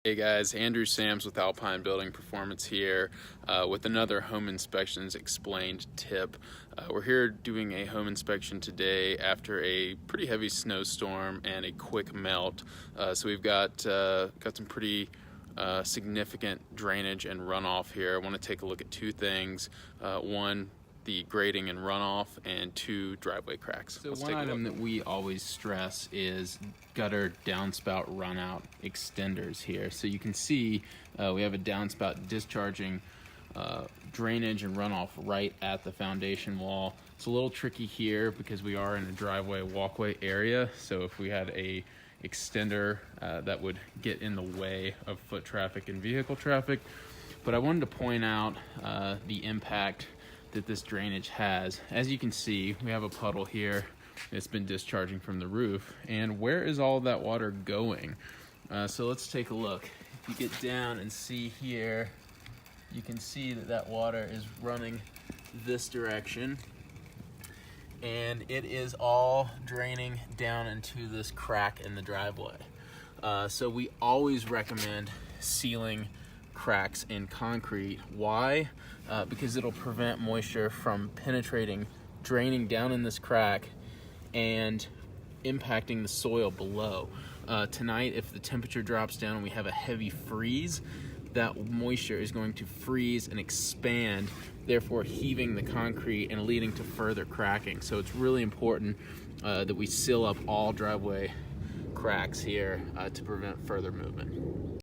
Hey guys, Andrew Sams with Alpine Building Performance here with another home inspections explained tip. We're here doing a home inspection today after a pretty heavy snowstorm and a quick melt. So we've got some pretty significant drainage and runoff here. I want to take a look at two things. One, the grading and runoff, and two, driveway cracks. So one item that we always stress is gutter downspout runout extenders here. So you can see we have a downspout discharging drainage and runoff right at the foundation wall. It's a little tricky here because we are in a driveway walkway area. So if we had a extender that would get in the way of foot traffic and vehicle traffic. But I wanted to point out the impact that this drainage has. As you can see, we have a puddle here that's been discharging from the roof. And where is all of that water going? So let's take a look. If you get down and see here, you can see that that water is running this direction. And it is all draining down into this crack in the driveway. So we always recommend sealing cracks in concrete. Why? Because it'll prevent moisture from penetrating, draining down in this crack and impacting the soil below. Tonight, if the temperature drops down and we have a heavy freeze, that moisture is going to freeze and expand, therefore heaving the concrete and leading to further cracking. So it's really important that we seal up all driveway cracks here to prevent further movement.